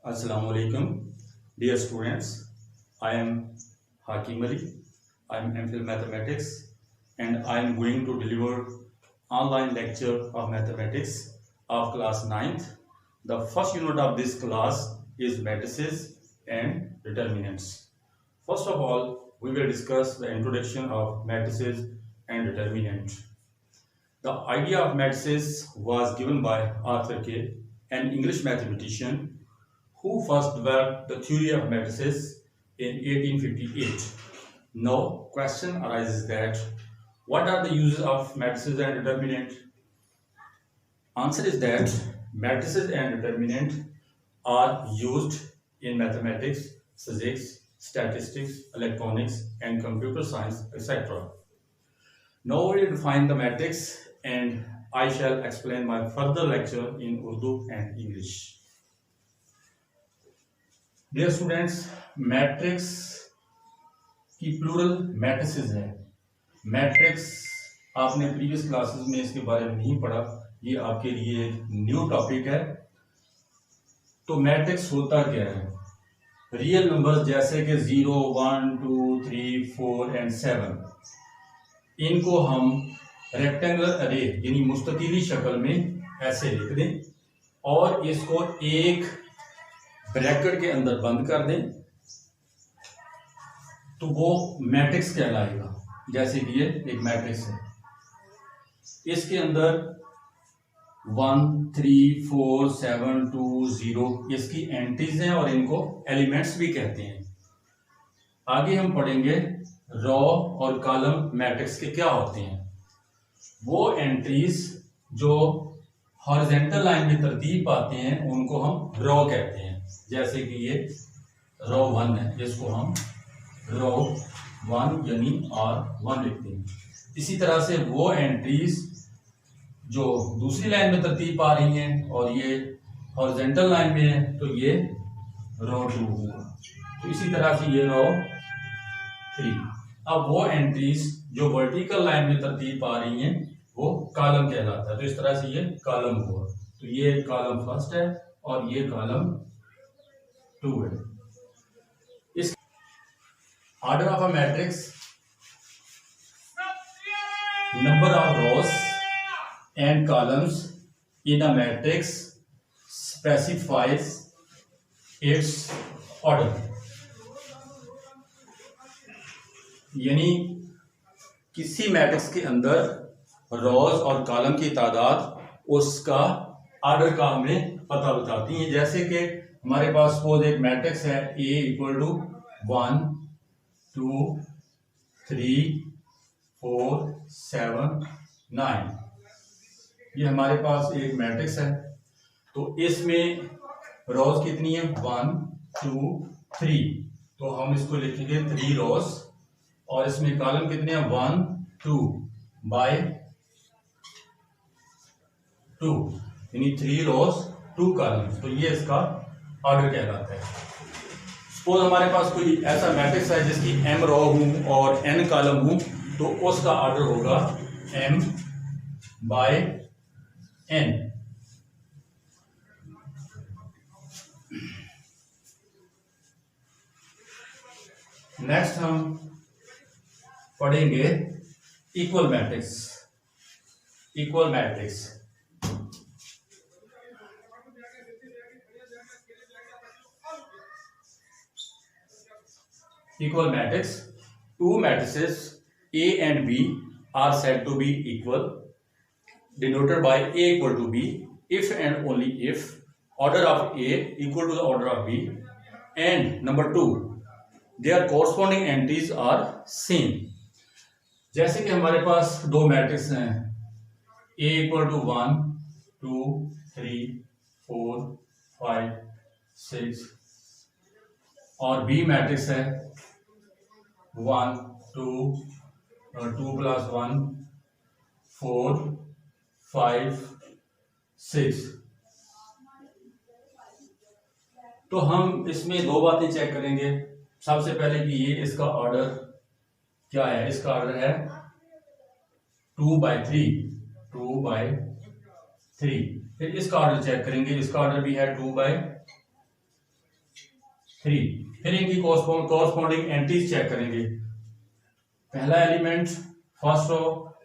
Assalamu alaikum, dear students. I am Hakim Ali. I am MPhil Mathematics, and I am going to deliver online lecture of mathematics of class 9th. The first unit of this class is matrices and determinants. First of all, we will discuss the introduction of matrices and determinant. The idea of matrices was given by Arthur K., an English mathematician who first developed the theory of matrices in 1858. Now, question arises that what are the uses of matrices and determinant? Answer is that matrices and determinant are used in mathematics, physics, statistics, electronics, and computer science, etc. Now we will define the matrix, and I shall explain my further lecture in Urdu and English. Dear students, matrix की plural matrices है। Matrix आपने previous classes में इसके बारे में नहीं पढ़ा, ये आपके लिए एक न्यू टॉपिक है। तो मैट्रिक्स होता क्या है? रियल नंबर्स जैसे कि 0, 1, 2, 3, 4 एंड 7, इनको हम रेक्टेंगुलर अरे यानी मुस्ततीली शक्ल में ऐसे लिख दें और इसको एक ब्रैकेट के अंदर बंद कर दें तो वो मैट्रिक्स कहलाएगा। जैसे कि ये एक मैट्रिक्स है, इसके अंदर 1, 3, 4, 7, 2, 0 इसकी एंट्रीज हैं और इनको एलिमेंट्स भी कहते हैं। आगे हम पढ़ेंगे रो और कॉलम मैट्रिक्स के क्या होते हैं। वो एंट्रीज जो हॉरिजॉन्टल लाइन में तरतीब पाते हैं उनको हम रो कहते हैं। जैसे कि ये रो 1 है, इसको हम रो 1 यानी R1 लिखते हैं। इसी तरह से वो एंट्रीज जो दूसरी लाइन में तरतीब पा रही हैं और ये हॉरिजॉन्टल लाइन में है तो ये रो 2 होगा। तो इसी तरह से ये रो 3। अब वो एंट्रीज जो वर्टिकल लाइन में तरतीब पा रही हैं वो कॉलम कहलाता है। तो इस तरह से ये कॉलम हुआ। तो ये कॉलम फर्स्ट है और ये कॉलम 2 है। इस order of a matrix, number of rose and columns in a matrix specifies it's order. यानी किसी मैट्रिक्स के अंदर रोज और कॉलम की तादाद उसका ऑर्डर का हमें पता बताती है। जैसे कि हमारे पास सपोज एक मैट्रिक्स है A = 1, 2, 3, 4, 7, 9। ये हमारे पास एक मैट्रिक्स है। तो इसमें रोज कितनी है? 1, 2, 3। तो हम इसको लिखेंगे 3 रोज और इसमें कॉलम कितने हैं? 1, 2 बाय 2 यानी 3 रोज 2 कॉलम्स। तो ये इसका ऑर्डर कहलाता है। सपोज हमारे पास कोई ऐसा मैट्रिक्स है जिसकी m रो हूं और n कॉलम हूं तो उसका ऑर्डर होगा m बाय n। नेक्स्ट हम पढ़ेंगे equal matrix. Equal matrix equal matrix, two matrices A and B are said to be equal, denoted by A = B if and only if order of A equal to the order of B, and number 2 their corresponding entries are same। जैसे कि हमारे पास दो matrix हैं A = 1, 2, 3, 4, 5, 6 और B matrix है 1, 2, 2 + 1, 4, 5, 6। तो हम इसमें दो बातें चेक करेंगे। सबसे पहले कि ये इसका ऑर्डर क्या है? इसका ऑर्डर है 2/3, 2/3। फिर इसका ऑर्डर चेक करेंगे, इसका ऑर्डर भी है 2/3। 3। फिर इनकी कॉरस्पॉन्डिंग एंट्रीज चेक करेंगे। पहला element first row,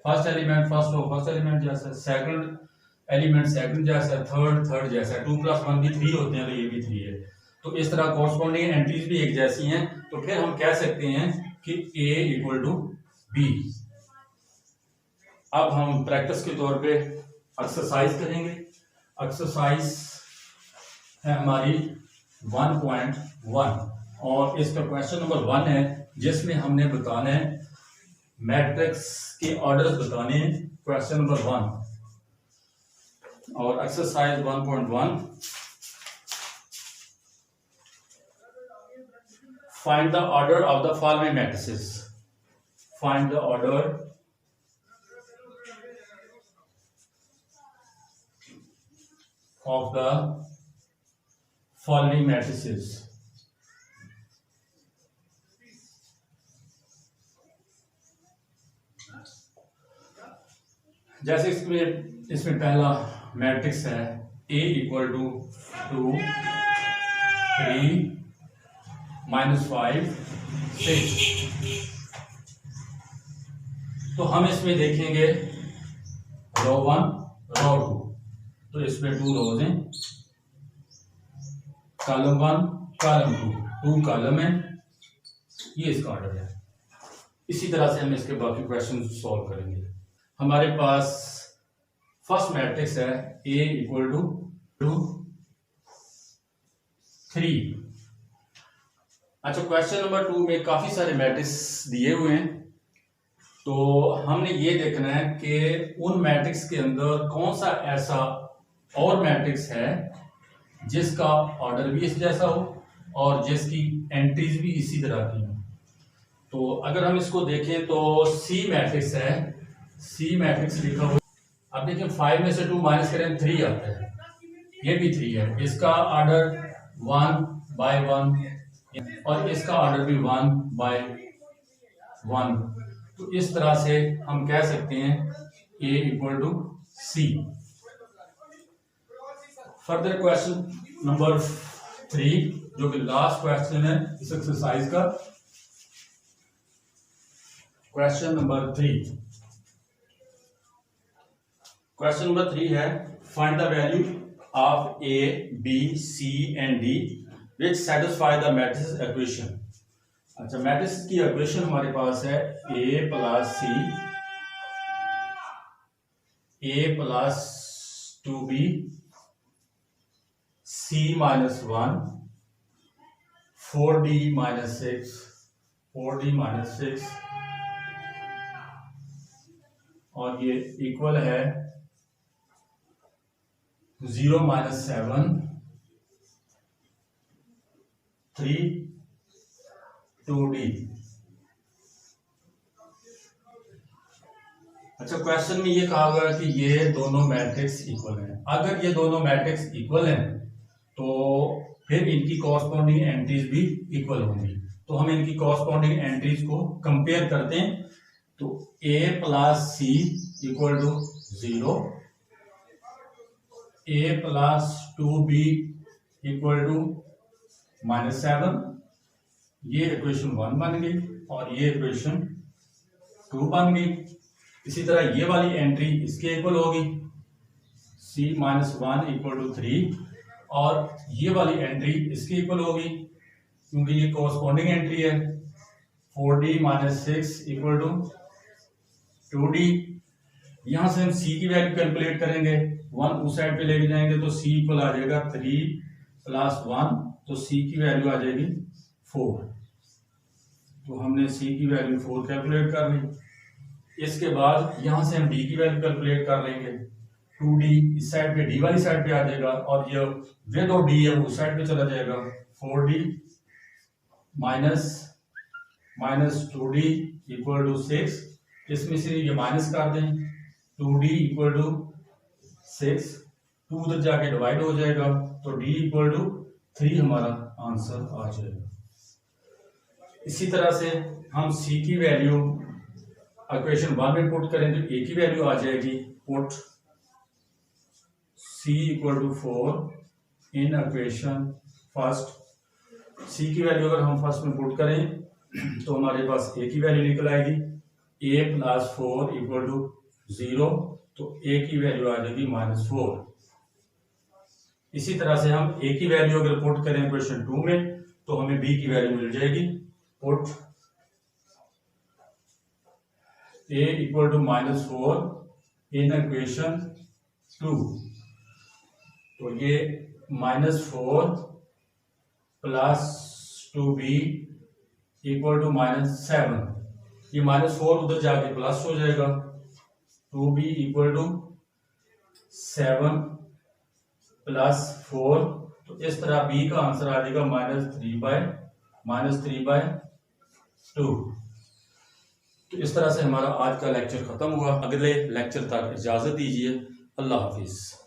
first element first row, first element जैसा, सेकंड एलिमेंट सेकंड जैसा, थर्ड जैसा। 2 + 1 भी 3 होते हैं, तो ये भी 3 है। तो इस तरह कॉरस्पॉन्डिंग एंट्रीज भी एक जैसी हैं। तो फिर हम कह सकते हैं कि A = B। अब हम प्रैक्टिस के तौर पे एक्सरसाइज करेंगे। एक्सरसाइज है हमारी 1.1 और इसका क्वेश्चन नंबर 1 है, जिसमें हमने बताना है मैट्रिक्स के ऑर्डर्स बताने हैं। क्वेश्चन नंबर 1 और exercise 1.1, find the order of the following matrices. Find the order of the following matrices। जैसे इसमें पहला मैट्रिक्स है A = 2 3 -5 6। तो हम इसमें देखेंगे रो 1 रो 2। तो इसमें 2 रोज हैं, कॉलम 1 कॉलम 2 कॉलम है, ये इसका ऑर्डर है। इसी तरह से हम इसके बाकी क्वेश्चन सॉल्व करेंगे। हमारे पास फर्स्ट मैट्रिक्स है A = 3। अच्छा, क्वेश्चन नंबर 2 में काफी सारे मैट्रिक्स दिए हुए हैं, तो हमने ये देखना है कि उन मैट्रिक्स के अंदर कौन सा ऐसा और मैट्रिक्स है जिसका ऑर्डर भी इस जैसा हो और जिसकी एंट्रीज भी इसी तरह की हो। तो अगर हम इसको देखें तो C मैट्रिक्स है, C मैट्रिक्स लिखा हुआ। अब देखिए 5 में से 2 माइनस करें 3 आता है, ये भी 3 है। इसका ऑर्डर 1/1 और इसका ऑर्डर भी 1/1। तो इस तरह से हम कह सकते हैं A = C। Further question number 3, जो कि लास्ट क्वेश्चन है इस एक्सरसाइज का। क्वेश्चन नंबर 3 है, find the value of A, B, C and D which satisfy the matrix equation। अच्छा, मैट्रिक्स की इक्वेशन हमारे पास है A + C, A + 2B, C - 1, 4D - 6, 4D - 6 और ये इक्वल है 0 - 7 3 2D। अच्छा, क्वेश्चन में ये कहा गया कि ये दोनों मैट्रिक्स इक्वल हैं। अगर ये दोनों मैट्रिक्स इक्वल हैं तो फिर इनकी कॉरस्पॉन्डिंग एंट्रीज भी इक्वल होंगी। तो हम इनकी कॉरस्पॉन्डिंग एंट्रीज को कंपेयर करते हैं। तो A + C = 0, A + 2B = -7। ये इक्वेशन 1 बन गई और ये इक्वेशन 2 बन गई। इसी तरह ये वाली एंट्री इसके इक्वल होगी, C - 1 = 3 और ये वाली एंट्री इसके इक्वल होगी क्योंकि ये कॉरस्पॉन्डिंग एंट्री है। 4D - 6 = 2D। यहां से हम C की वैल्यू कैलकुलेट करेंगे, 1 उस साइड पे लेके जाएंगे तो C इक्वल आ जाएगा 3 + 1, तो C की वैल्यू आ जाएगी 4। तो हमने C की वैल्यू 4 कैलकुलेट कर ली। इसके बाद यहां से हम D की वैल्यू कैलकुलेट कर लेंगे। 2D इस साइड पे D वाली साइड पे आ जाएगा और ये विद और D है उस साइड पे चला जाएगा। 4D - 2D = 6। इसमें से ये माइनस कर दें, 2D = 6, 2 उधर जाके डिवाइड हो जाएगा तो D = 3 हमारा आंसर आ जाएगा। इसी तरह से हम C की वैल्यू इक्वेशन 1 में पुट करें तो A की वैल्यू आ जाएगी, put C = 4 in equation first. C की वैल्यू अगर हम फर्स्ट में पुट करें तो हमारे पास ए की वैल्यू निकल आएगी, ए प्लस 4 इक्वल टू 0, तो ए की वैल्यू आ जाएगी -4। इसी तरह से हम ए की वैल्यू अगर पुट करें क्वेश्चन 2 में तो हमें बी की वैल्यू मिल जाएगी, put a equal to -4 in equation 2, तो ये -4 प्लस 2b इक्वल टू -7, ये -4 उधर जाके प्लस हो जाएगा, 2b इक्वल टू 7 प्लस 4, तो इस तरह b का आंसर आ जाएगा -3/2। तो इस तरह से हमारा आज का लेक्चर खत्म हुआ। अगले लेक्चर तक इजाजत दीजिए। अल्लाह हाफिज।